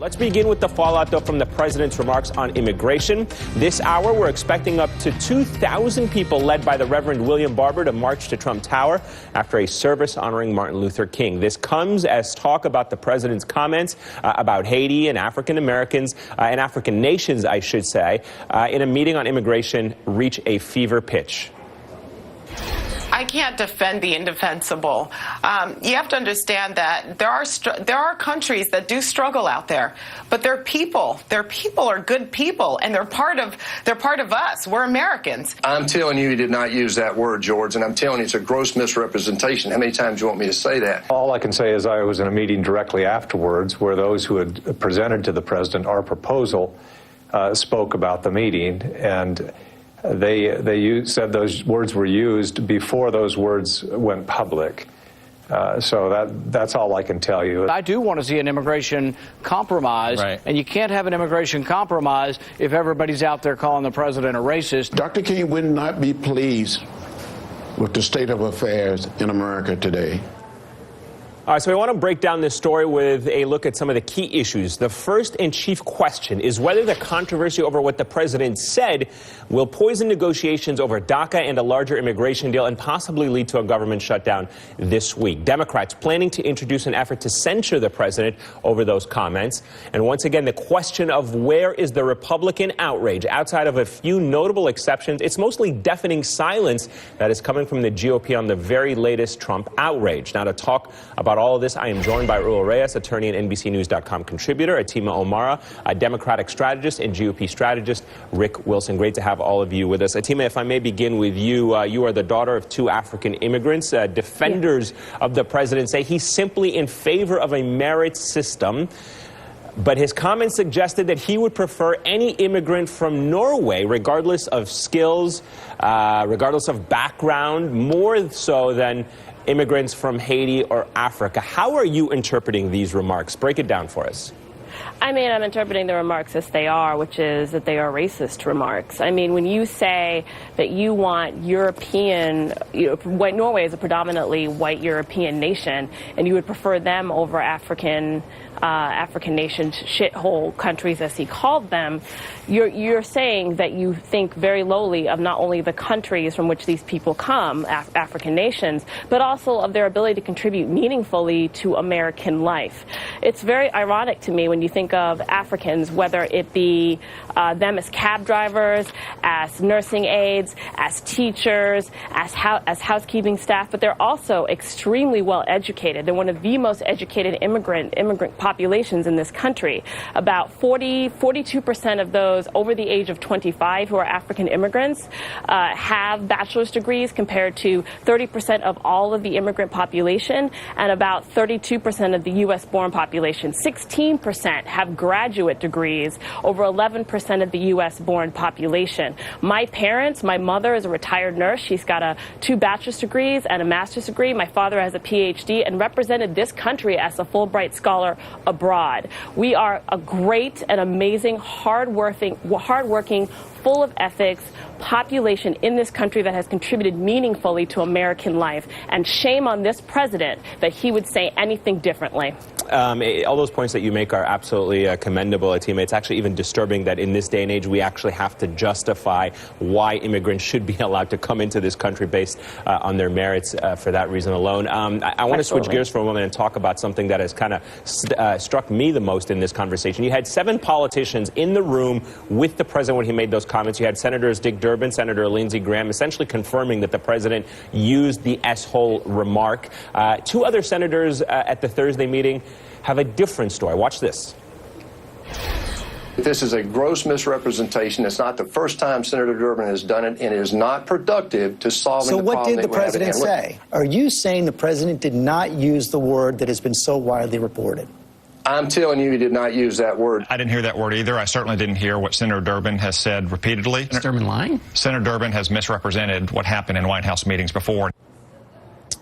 Let's begin with the fallout, though, from the president's remarks on immigration. This hour, we're expecting up to 2,000 people led by the Reverend William Barber to march to Trump Tower after a service honoring Martin Luther King. This comes as talk about the president's comments about Haiti and African Americans and African nations, I should say, in a meeting on immigration reach a fever pitch. I can't defend the indefensible. You have to understand that there are countries that do struggle out there, but their people are good people, and they're part of us. We're Americans. I'm telling you, he did not use that word, George, and I'm telling you, it's a gross misrepresentation. How many times do you want me to say that? All I can say is I was in a meeting directly afterwards where those who had presented to the president our proposal spoke about the meeting, and they said those words were used before those words went public. So that's all I can tell you. I do want to see an immigration compromise, right. And you can't have an immigration compromise if everybody's out there calling the president a racist. Dr. King would not be pleased with the state of affairs in America today. All right, so we want to break down this story with a look at some of the key issues. The first and chief question is whether the controversy over what the president said will poison negotiations over DACA and a larger immigration deal and possibly lead to a government shutdown this week. Democrats planning to introduce an effort to censure the president over those comments. And once again, the question of where is the Republican outrage? Outside of a few notable exceptions, it's mostly deafening silence that is coming from the GOP on the very latest Trump outrage. Now, to talk about all of this, I am joined by Raul Reyes, attorney and NBCNews.com contributor, Atima Omara, a Democratic strategist, and GOP strategist, Rick Wilson. Great to have all of you with us. Atima, if I may begin with you, you are the daughter of two African immigrants. Defenders of the president say he's simply in favor of a merit system. But his comments suggested that he would prefer any immigrant from Norway, regardless of skills, regardless of background, more so than immigrants from Haiti or Africa. How are you interpreting these remarks? Break it down for us. I mean, I'm interpreting the remarks as they are, which is that they are racist remarks. I mean, when you say that you want European, Norway is a predominantly white European nation, and you would prefer them over African nations, shithole countries, as he called them, you're saying that you think very lowly of not only the countries from which these people come, African nations, but also of their ability to contribute meaningfully to American life. It's very ironic to me when you think of Africans, whether it be them as cab drivers, as nursing aides, as teachers, as housekeeping staff, but they're also extremely well educated. They're one of the most educated immigrant populations in this country. About 42% of those over the age of 25 who are African immigrants have bachelor's degrees, compared to 30% of all of the immigrant population and about 32% of the U.S.-born population. 16% have graduate degrees, over 11% of the U.S.-born population. My parents, my mother is a retired nurse. She's got 2 bachelor's degrees and a master's degree. My father has a PhD and represented this country as a Fulbright scholar abroad. We are a great and amazing, hardworking, full of ethics population in this country that has contributed meaningfully to American life. And shame on this president that he would say anything differently. All those points that you make are absolutely commendable, Atima. It's actually even disturbing that in this day and age we actually have to justify why immigrants should be allowed to come into this country based on their merits for that reason alone. I want to switch gears for a moment and talk about something that has kind of struck me the most in this conversation. You had 7 politicians in the room with the president when he made those comments. You had Senators Dick Durbin, Senator Lindsey Graham, essentially confirming that the president used the S-hole remark. 2 other senators at the Thursday meeting have a different story. Watch this. This is a gross misrepresentation. It's not the first time Senator Durbin has done it, and it is not productive to solving the problem. So what did the president say? Are you saying the president did not use the word that has been so widely reported? I'm telling you, he did not use that word. I didn't hear that word either. I certainly didn't hear what Senator Durbin has said repeatedly. Is Durbin lying? Senator Durbin has misrepresented what happened in White House meetings before.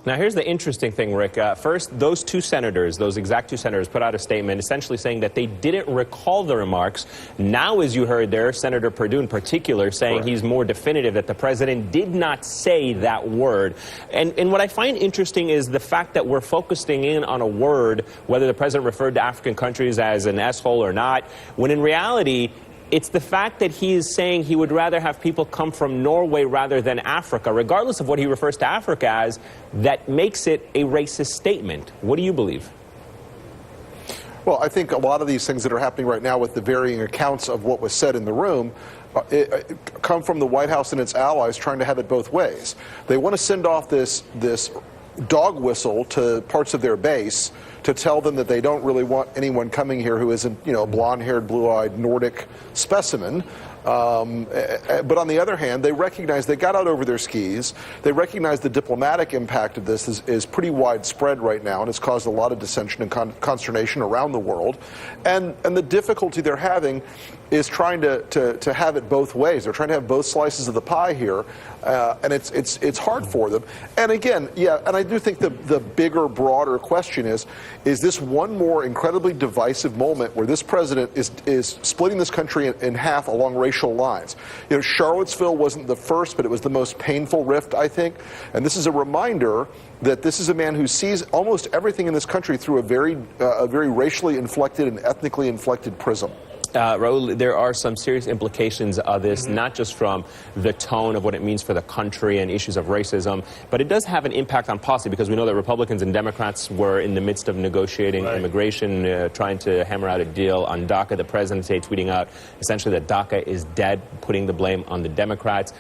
Now, here's the interesting thing, Rick. First, those exact two senators, put out a statement essentially saying that they didn't recall the remarks. Now, as you heard there, Senator Perdue in particular saying he's more definitive that the president did not say that word. And what I find interesting is the fact that we're focusing in on a word, whether the president referred to African countries as an S-hole or not, when in reality, it's the fact that he is saying he would rather have people come from Norway rather than Africa, regardless of what he refers to Africa as, that makes it a racist statement. What do you believe? Well, I think a lot of these things that are happening right now with the varying accounts of what was said in the room come from the White House and its allies trying to have it both ways. They want to send off this dog whistle to parts of their base to tell them that they don't really want anyone coming here who isn't, a blonde-haired, blue-eyed Nordic specimen. But on the other hand, they recognize they got out over their skis. They recognize the diplomatic impact of this is pretty widespread right now, and it's caused a lot of dissension and consternation around the world. And the difficulty they're having is trying to have it both ways. They're trying to have both slices of the pie here, and it's hard for them. And again, and I do think the bigger, broader question is this one more incredibly divisive moment where this president is splitting this country in half along racial lines. Charlottesville wasn't the first, but it was the most painful rift, I think. And this is a reminder that this is a man who sees almost everything in this country through a very racially inflected and ethnically inflected prism. Raul, there are some serious implications of this, not just from the tone of what it means for the country and issues of racism, but it does have an impact on policy because we know that Republicans and Democrats were in the midst of negotiating immigration, trying to hammer out a deal on DACA. The president today tweeting out essentially that DACA is dead, putting the blame on the Democrats.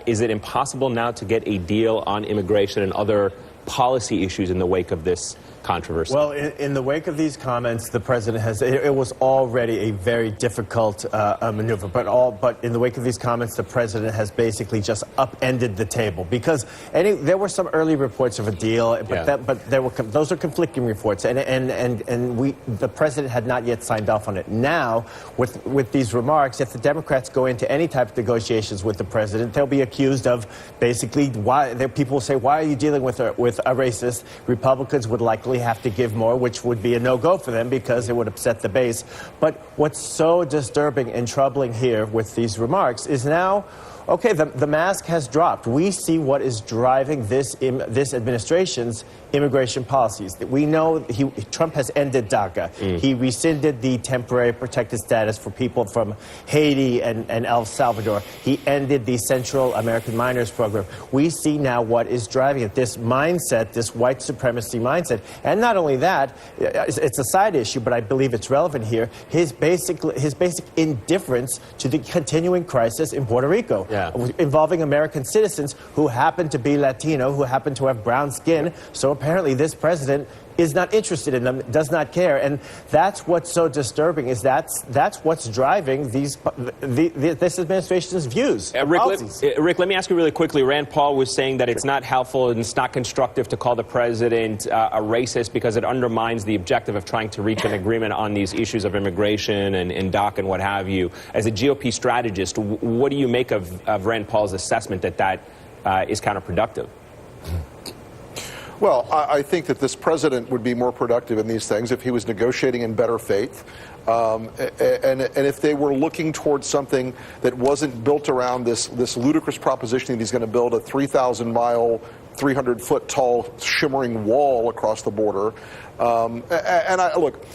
Is it impossible now to get a deal on immigration and other policy issues in the wake of this controversy? Well, in the wake of these comments, the president has, it was already a very difficult maneuver, but in the wake of these comments, the president has basically just upended the table because there were some early reports of a deal, but those are conflicting reports, and the president had not yet signed off on it. Now, with these remarks, if the Democrats go into any type of negotiations with the president, they'll be accused of basically people will say, why are you dealing with a racist? Republicans would likely have to give more, which would be a no-go for them because it would upset the base. But what's so disturbing and troubling here with these remarks is now, okay, the mask has dropped. We see what is driving this administration's immigration policies. We know Trump has ended DACA. He rescinded the temporary protected status for people from Haiti and El Salvador. He ended the Central American Minors Program. We see now what is driving it, this mindset, this white supremacy mindset. And not only that, it's a side issue, but I believe it's relevant here, his basic indifference to the continuing crisis in Puerto Rico. Involving American citizens who happen to be Latino, who happen to have brown skin. So apparently this president is not interested in them, does not care. And that's what's so disturbing, is that's what's driving this administration's views. Rick, let me ask you really quickly. Rand Paul was saying that it's not helpful and it's not constructive to call the president a racist because it undermines the objective of trying to reach an agreement on these issues of immigration and DACA and what have you. As a GOP strategist, what do you make of Rand Paul's assessment that is counterproductive? Well, I think that this president would be more productive in these things if he was negotiating in better faith. And if they were looking towards something that wasn't built around this ludicrous proposition that he's going to build a 3,000-mile, 300-foot tall shimmering wall across the border. Look,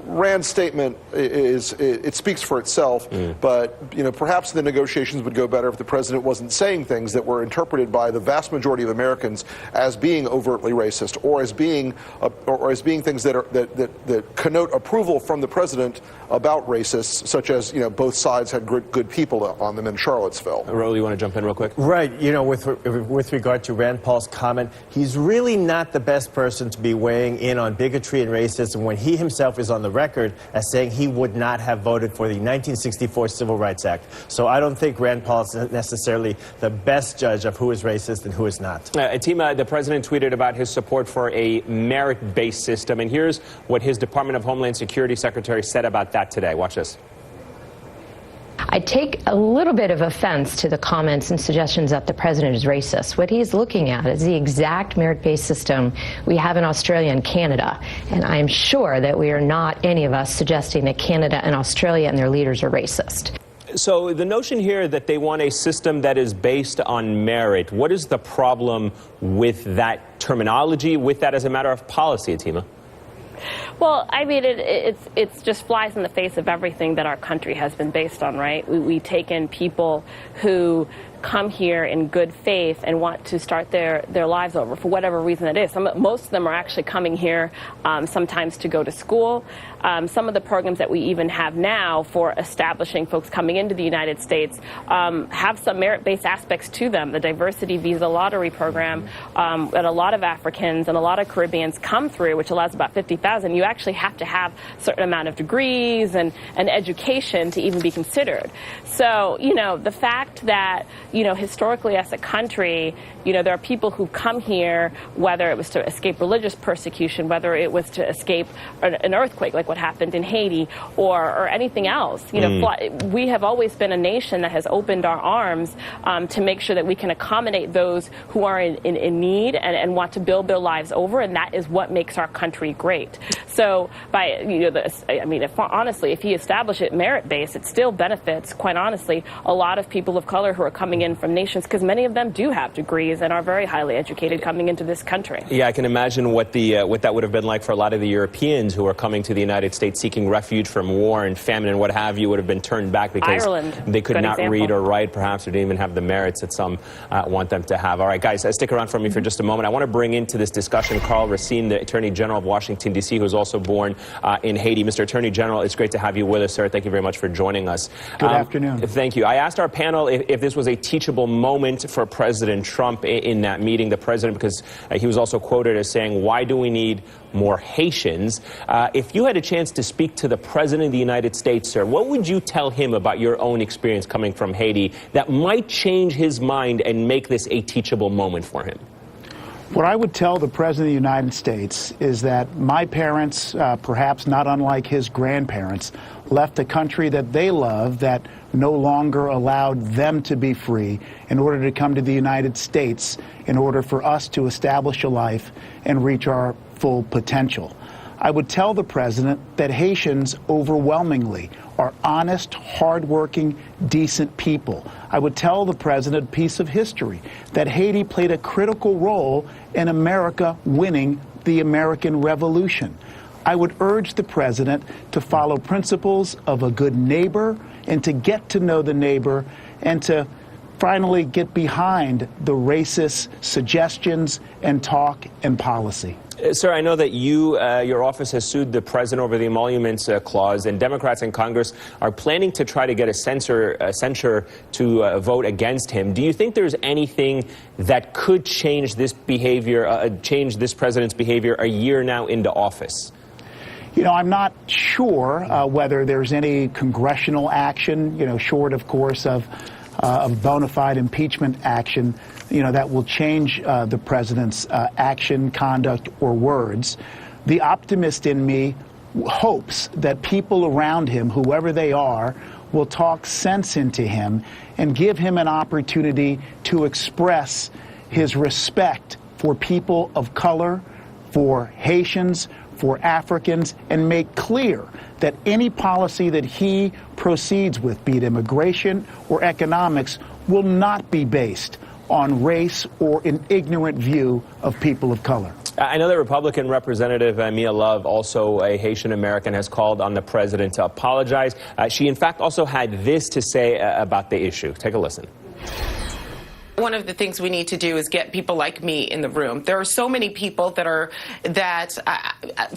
Rand's statement it speaks for itself, but perhaps the negotiations would go better if the president wasn't saying things that were interpreted by the vast majority of Americans as being overtly racist or as being things that connote approval from the president about racists, such as both sides had good people on them in Charlottesville. Raul, you want to jump in real quick? Right. With regard to Rand Paul's comment, he's really not the best person to be weighing in on bigotry and racism when he himself is on the record as saying he would not have voted for the 1964 Civil Rights Act. So I don't think Rand Paul is necessarily the best judge of who is racist and who is not. Atima, the president tweeted about his support for a merit-based system, and here's what his Department of Homeland Security Secretary said about that today. Watch this. I take a little bit of offense to the comments and suggestions that the president is racist. What he's looking at is the exact merit-based system we have in Australia and Canada. And I am sure that we are not, any of us, suggesting that Canada and Australia and their leaders are racist. So the notion here that they want a system that is based on merit, what is the problem with that terminology, with that as a matter of policy, Atima? Well, I mean, it's just flies in the face of everything that our country has been based on, right? We take in people who come here in good faith and want to start their lives over for whatever reason it is. Most of them are actually coming here sometimes to go to school. Some of the programs that we even have now for establishing folks coming into the United States have some merit-based aspects to them. The diversity visa lottery program that a lot of Africans and a lot of Caribbeans come through, which allows about 50,000, you actually have to have a certain amount of degrees and education to even be considered. So, you know, the fact that, you know, historically as a country, you know, there are people who come here, whether it was to escape religious persecution, whether it was to escape an earthquake like what happened in Haiti, or anything else. You know, we have always been a nation that has opened our arms to make sure that we can accommodate those who are in need and want to build their lives over, and that is what makes our country great. So by, you know, I mean, honestly, if he established it merit-based, it still benefits, quite honestly, a lot of people of color who are coming in from nations, because many of them do have degrees and are very highly educated coming into this country. Yeah, I can imagine what that would have been like for a lot of the Europeans who are coming to the United States seeking refuge from war and famine and what have you, would have been turned back because they could not read or write, perhaps, or didn't even have the merits that some want them to have. All right, guys, stick around for me for just a moment. I want to bring into this discussion Carl Racine, the Attorney General of Washington, D.C., who's also born in Haiti. Mr. Attorney General, it's great to have you with us, sir. Thank you very much for joining us. Good afternoon. Thank you. I asked our panel if this was a teachable moment for President Trump in that meeting, the president, because he was also quoted as saying, why do we need more Haitians? If you had a chance to speak to the President of the United States, sir, what would you tell him about your own experience coming from Haiti that might change his mind and make this a teachable moment for him? What I would tell the President of the United States is that my parents, perhaps not unlike his grandparents, left a country that they love that no longer allowed them to be free in order to come to the United States in order for us to establish a life and reach our full potential. I would tell the President that Haitians overwhelmingly are honest, hardworking, decent people. I would tell the President a piece of history, that Haiti played a critical role in America winning the American Revolution. I would urge the President to follow principles of a good neighbor and to get to know the neighbor and to finally get behind the racist suggestions and talk and policy. Sir, I know that your office has sued the president over the emoluments clause, and Democrats in Congress are planning to try to get a censure to vote against him. Do you think there's anything that could change this behavior, change this president's behavior a year now into office? You know, I'm not sure whether there's any congressional action, you know, short, of course, of bona fide impeachment action, you know, that will change the president's action, conduct, or words. The optimist in me hopes that people around him, whoever they are, will talk sense into him and give him an opportunity to express his respect for people of color, for Haitians, for Africans, and make clear that any policy that he proceeds with, be it immigration or economics, will not be based on race or an ignorant view of people of color. I know that Republican Representative Mia Love, also a Haitian American, has called on the president to apologize. She, in fact, also had this to say about the issue. Take a listen. One of the things we need to do is get people like me in the room. There are so many people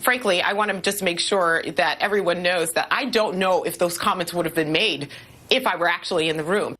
frankly, I want to just make sure that everyone knows that I don't know if those comments would have been made if I were actually in the room.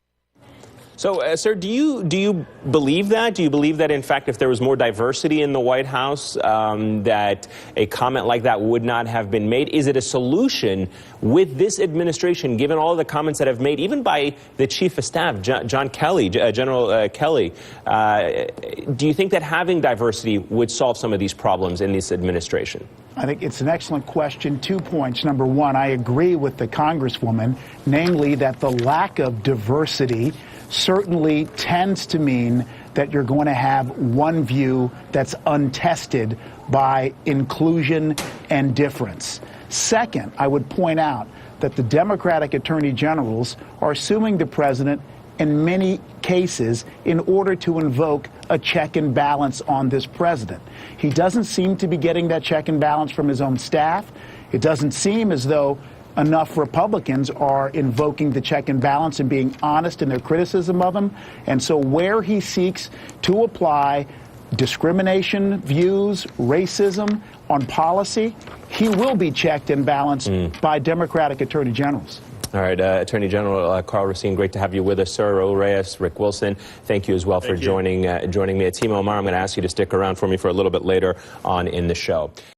So, sir, do you believe that? Do you believe that, in fact, if there was more diversity in the White House, that a comment like that would not have been made? Is it a solution with this administration, given all the comments that have made, even by the Chief of Staff, John Kelly, General Kelly? Do you think that having diversity would solve some of these problems in this administration? I think it's an excellent question. 2 points. Number one, I agree with the Congresswoman, namely that the lack of diversity certainly tends to mean that you're going to have one view that's untested by inclusion and difference. Second, I would point out that the Democratic attorney generals are suing the president in many cases in order to invoke a check and balance on this president. He doesn't seem to be getting that check and balance from his own staff. It doesn't seem as though enough Republicans are invoking the check and balance and being honest in their criticism of him. And so where he seeks to apply discrimination, views, racism on policy, he will be checked and balanced by Democratic attorney generals. All right, Attorney General Carl Racine, great to have you with us, sir. Raul Reyes, Rick Wilson, thank you as well for joining me. Atima Omar, I'm going to ask you to stick around for me for a little bit later on in the show.